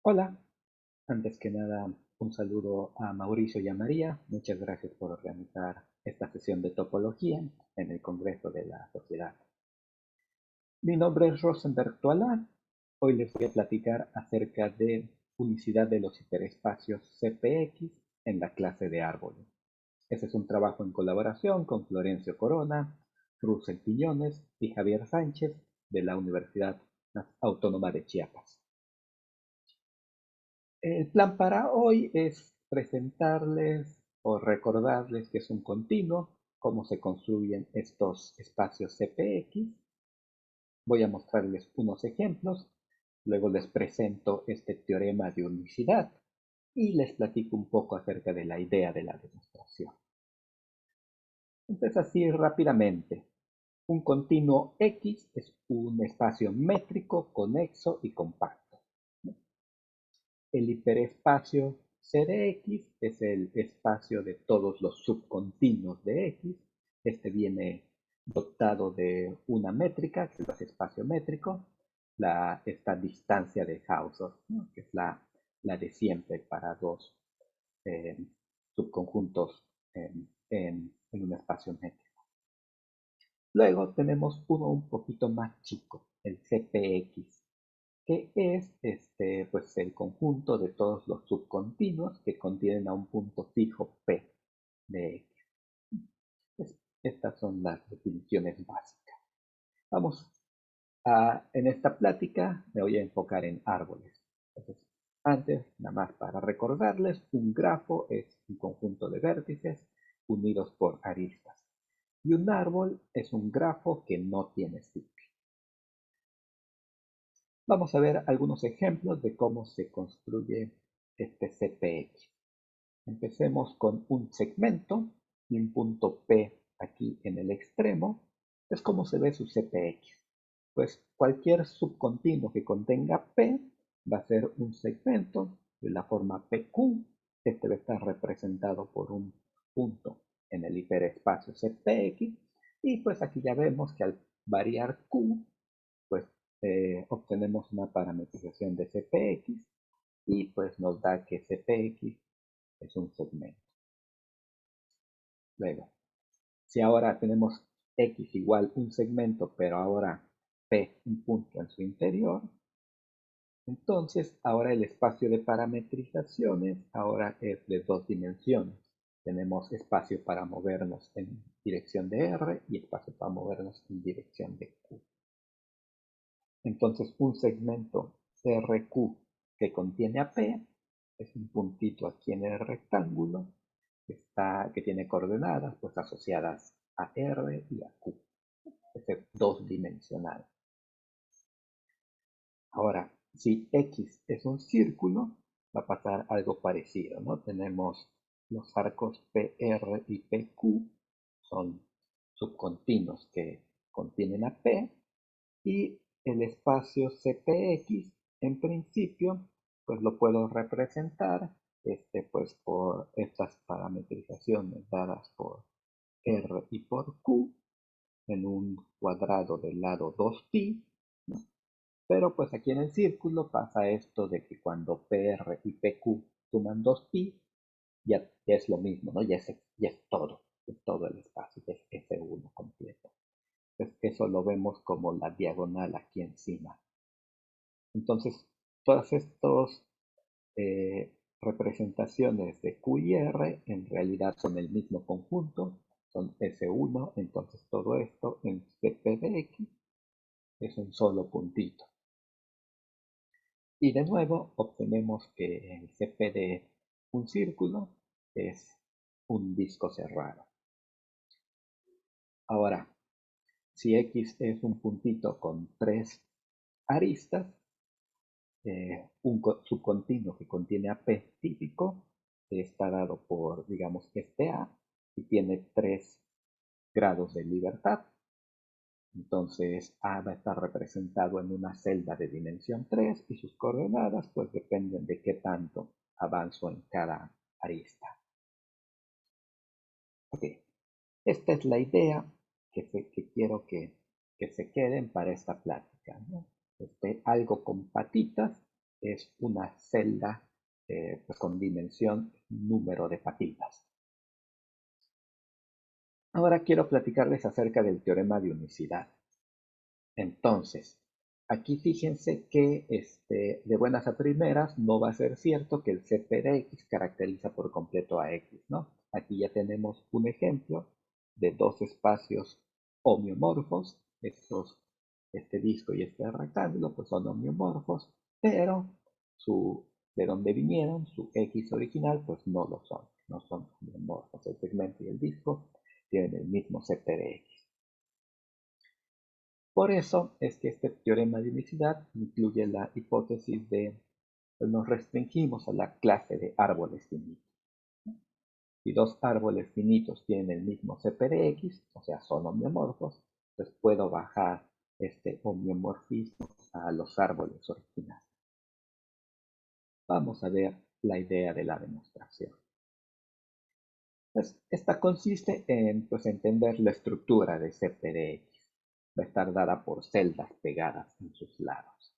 Hola, antes que nada un saludo a Mauricio y a María. Muchas gracias por organizar esta sesión de topología en el Congreso de la Sociedad. Mi nombre es Rosenberg Toalá. Hoy les voy a platicar acerca de unicidad de los hiperespacios CPX en la clase de árboles. Ese es un trabajo en colaboración con Florencio Corona, Russell Quiñones y Javier Sánchez de la Universidad Autónoma de Chiapas. El plan para hoy es presentarles o recordarles que es un continuo, cómo se construyen estos espacios CPX. Voy a mostrarles unos ejemplos, luego les presento este teorema de unicidad y les platico un poco acerca de la idea de la demostración. Entonces, así rápidamente, un continuo X es un espacio métrico, conexo y compacto. El hiperespacio C de X es el espacio de todos los subcontinuos de X. Este viene dotado de una métrica, que es el espacio métrico, esta distancia de Hausdorff, ¿no? Que es la de siempre para dos eh, subconjuntos en un espacio métrico. Luego tenemos uno un poquito más chico, el CPX, que es pues el conjunto de todos los subcontinuos que contienen a un punto fijo P de X. Estas son las definiciones básicas. Vamos en esta plática me voy a enfocar en árboles. Entonces, antes, nada más para recordarles, un grafo es un conjunto de vértices unidos por aristas. Y un árbol es un grafo que no tiene ciclo. Vamos a ver algunos ejemplos de cómo se construye este CPX. Empecemos con un segmento y un punto P aquí en el extremo. Es como se ve su CPX. Pues cualquier subcontinuo que contenga P va a ser un segmento de la forma PQ. Este va a estar representado por un punto en el hiperespacio CPX. Y pues aquí ya vemos que al variar Q, pues obtenemos una parametrización de CPX y pues nos da que CPX es un segmento. Luego, si ahora tenemos X igual un segmento, pero ahora P un punto en su interior, entonces ahora el espacio de parametrizaciones ahora es de dos dimensiones. Tenemos espacio para movernos en dirección de R y espacio para movernos en dirección de Q. Entonces un segmento RQ que contiene a P es un puntito aquí en el rectángulo que tiene coordenadas pues asociadas a R y a Q. Es dos dimensional. Ahora, si X es un círculo, va a pasar algo parecido, ¿no? Tenemos los arcos PR y PQ, son subcontinuos que contienen a P, y el espacio CPX, en principio, pues lo puedo representar pues por estas parametrizaciones dadas por R y por Q en un cuadrado del lado 2pi, ¿no? Pero pues aquí en el círculo pasa esto de que cuando PR y PQ suman 2pi, ya es lo mismo, ¿no? Ya es todo el espacio, ya es S1 completo. Entonces eso lo vemos como la diagonal aquí encima. Entonces, todas estas representaciones de Q y R en realidad son el mismo conjunto, son S1, entonces todo esto en CP de X es un solo puntito. Y de nuevo obtenemos que el CP de un círculo es un disco cerrado. Ahora, si X es un puntito con tres aristas, un subcontinuo que contiene a P típico está dado por, digamos, este A y tiene 3 grados de libertad. Entonces A va a estar representado en una celda de dimensión 3 y sus coordenadas pues dependen de qué tanto avanzo en cada arista. Ok, esta es la idea que quiero que se queden para esta plática, ¿no? Algo con patitas es una celda pues con dimensión número de patitas. Ahora quiero platicarles acerca del teorema de unicidad. Entonces, aquí fíjense que de buenas a primeras no va a ser cierto que el CP de X caracteriza por completo a X, ¿no? Aquí ya tenemos un ejemplo de dos espacios homeomorfos. Este disco y este rectángulo pues son homeomorfos, pero de donde vinieron, su X original, pues no lo son, no son homeomorfos. El segmento y el disco tienen el mismo CP de X. Por eso es que este teorema de unicidad incluye la hipótesis de, pues nos restringimos a la clase de árboles finitos. Si dos árboles finitos tienen el mismo CP de X, o sea, son homeomorfos, pues puedo bajar este homeomorfismo a los árboles originales. Vamos a ver la idea de la demostración. Pues, esta consiste en entender la estructura de CP de X. Va a estar dada por celdas pegadas en sus lados.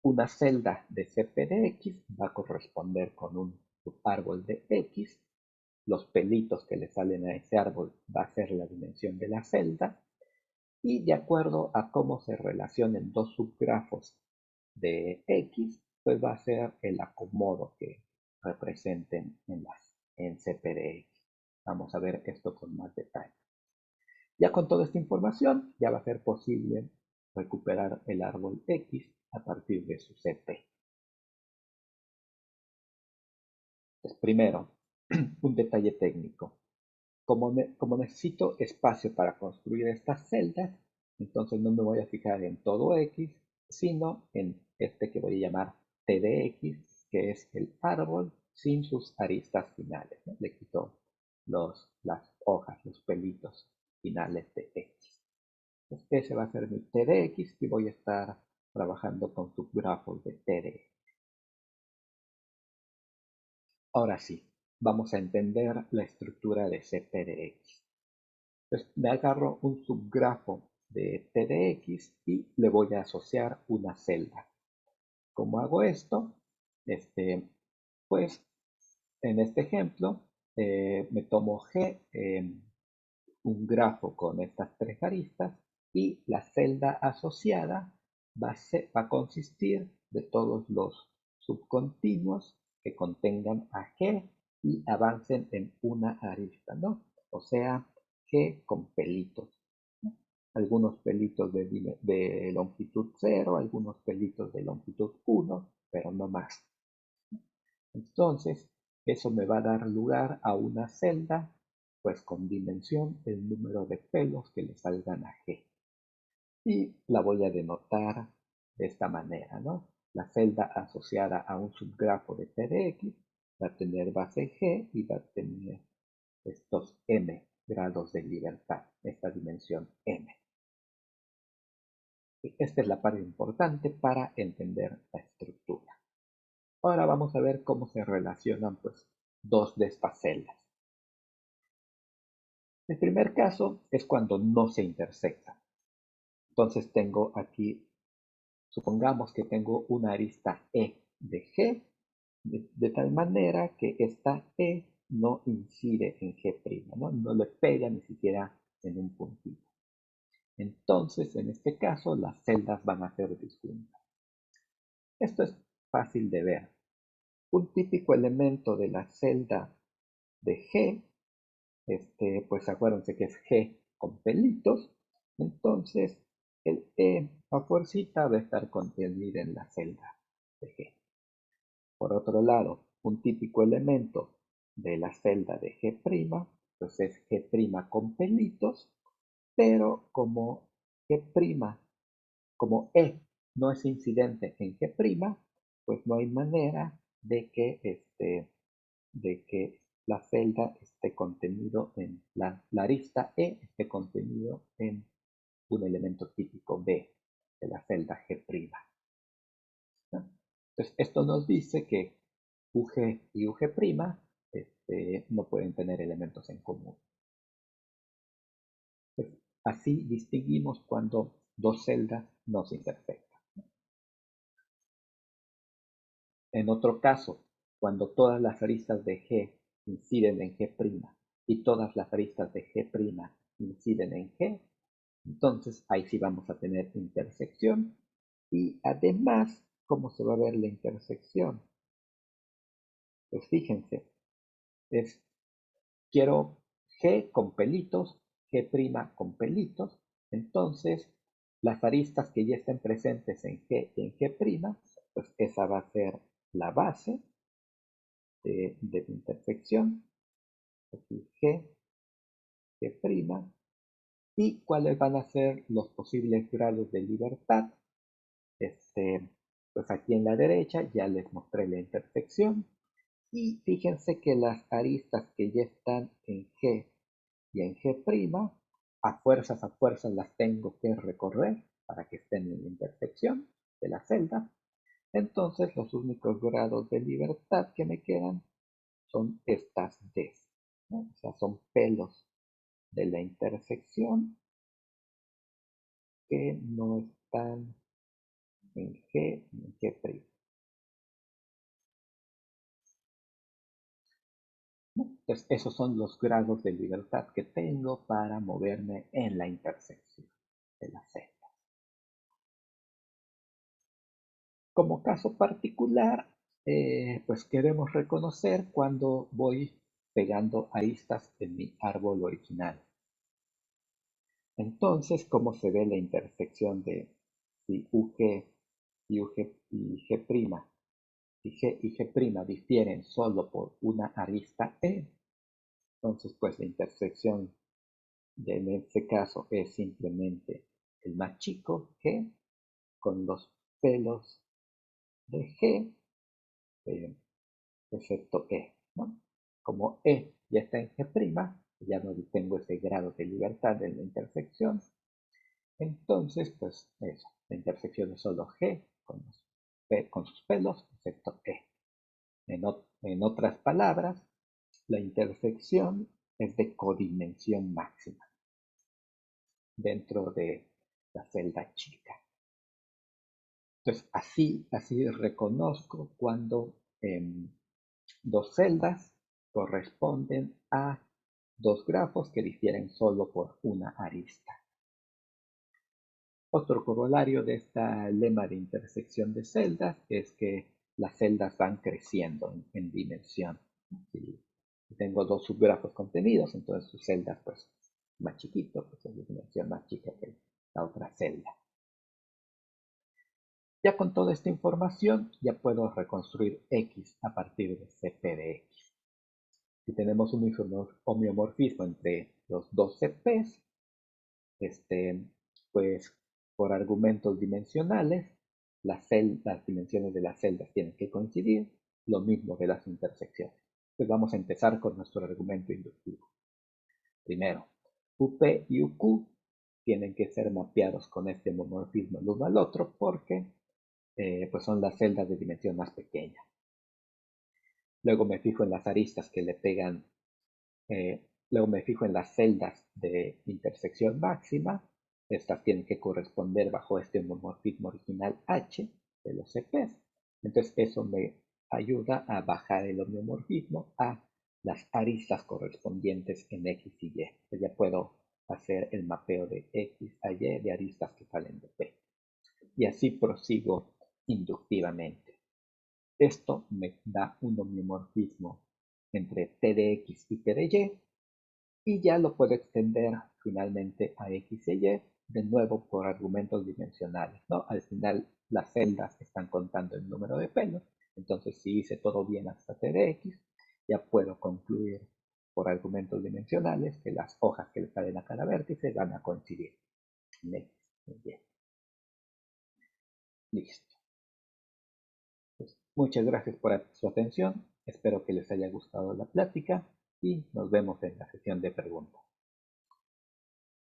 Una celda de CP de X va a corresponder con un subárbol de X. Los pelitos que le salen a ese árbol va a ser la dimensión de la celda. Y de acuerdo a cómo se relacionen dos subgrafos de X, pues va a ser el acomodo que representen en CP de X. Vamos a ver esto con más detalle. Ya con toda esta información, ya va a ser posible recuperar el árbol X a partir de su CP. Pues primero, un detalle técnico. Como necesito espacio para construir estas celdas, entonces no me voy a fijar en todo X, sino en este que voy a llamar T de X, que es el árbol sin sus aristas finales, ¿no? Le quito las hojas, los pelitos finales de X. Pues ese va a ser mi T de X y voy a estar trabajando con subgrafos de T de X. Ahora sí, vamos a entender la estructura de CP de X. Entonces me agarro un subgrafo de T de X y le voy a asociar una celda. ¿Cómo hago esto? Pues en este ejemplo me tomo G, un grafo con estas tres aristas, y la celda asociada va a consistir de todos los subcontinuos que contengan a G y avancen en una arista, ¿no? O sea, G con pelitos, ¿no? Algunos pelitos de longitud 0, algunos pelitos de longitud 1, pero no más. Entonces, eso me va a dar lugar a una celda, pues con dimensión el número de pelos que le salgan a G. Y la voy a denotar de esta manera, ¿no? La celda asociada a un subgrafo de T de X va a tener base G y va a tener estos m grados de libertad, esta dimensión m. Esta es la parte importante para entender la estructura. Ahora vamos a ver cómo se relacionan pues dos de estas celdas. El primer caso es cuando no se intersectan. Entonces tengo aquí, supongamos que tengo una arista E de G, de tal manera que esta E no incide en G', no le pega ni siquiera en un puntito. Entonces, en este caso, las celdas van a ser disjuntas. Esto es fácil de ver. Un típico elemento de la celda de G, pues acuérdense que es G con pelitos, entonces el E a fuercita va a estar contenido en la celda de G. Por otro lado, un típico elemento de la celda de G', pues es G' con pelitos, pero como E no es incidente en G', pues no hay manera de que la celda esté contenido en la arista E esté contenido en un elemento típico B de la celda G', ¿no? Entonces, esto nos dice que UG y UG' no pueden tener elementos en común. Entonces, así distinguimos cuando dos celdas no se intersectan. En otro caso, cuando todas las aristas de G inciden en G' y todas las aristas de G' inciden en G, entonces ahí sí vamos a tener intersección. Y además, ¿cómo se va a ver la intersección? Pues fíjense, quiero G con pelitos, G' con pelitos, entonces las aristas que ya estén presentes en G y en G', pues esa va a ser la base de la intersección, aquí G, G', y cuáles van a ser los posibles grados de libertad. Pues aquí en la derecha ya les mostré la intersección, y fíjense que las aristas que ya están en G y en G', a fuerzas las tengo que recorrer para que estén en la intersección de la celda. Entonces los únicos grados de libertad que me quedan son estas D, ¿no? O sea, son pelos de la intersección que no están en G y en G'. Entonces esos son los grados de libertad que tengo para moverme en la intersección de la celda. Como caso particular, pues queremos reconocer cuando voy pegando aristas en mi árbol original. Entonces, ¿cómo se ve la intersección de si UG y UG y G', si G y G' difieren solo por una arista E? Entonces, pues la intersección en este caso es simplemente el más chico G con los pelos de G, eh, excepto E, ¿no? Como E ya está en G', ya no tengo ese grado de libertad en la intersección, entonces pues eso, la intersección es solo G con sus pelos, excepto E. En otras palabras, la intersección es de codimensión máxima dentro de la celda chica. Entonces, así reconozco cuando dos celdas corresponden a dos grafos que difieren solo por una arista. Otro corolario de esta lema de intersección de celdas es que las celdas van creciendo en dimensión. Si tengo dos subgrafos contenidos, entonces sus celdas pues más chiquito, pues es de dimensión más chica que la otra celda. Ya con toda esta información ya puedo reconstruir X a partir de CP de X. Si tenemos un homeomorfismo entre los dos CPs, pues por argumentos dimensionales, las dimensiones de las celdas tienen que coincidir, lo mismo que las intersecciones. Pues vamos a empezar con nuestro argumento inductivo. Primero, UP y UQ tienen que ser mapeados con este homomorfismo el uno al otro porque pues son las celdas de dimensión más pequeña. Luego me fijo en las aristas que le pegan, luego me fijo en las celdas de intersección máxima. Estas tienen que corresponder bajo este homomorfismo original H de los CPs. Entonces eso me ayuda a bajar el homeomorfismo a las aristas correspondientes en X y Y. Entonces ya puedo hacer el mapeo de X a Y de aristas que salen de P. Y así prosigo inductivamente. Esto me da un homeomorfismo entre P de X y P de Y ya lo puedo extender finalmente a X y Y, de nuevo por argumentos dimensionales, ¿no? Al final las celdas están contando el número de pelos, entonces si hice todo bien hasta T de X, ya puedo concluir por argumentos dimensionales que las hojas que le salen a cada vértice van a coincidir en X y Y. Listo. Pues, muchas gracias por su atención, espero que les haya gustado la plática y nos vemos en la sesión de preguntas.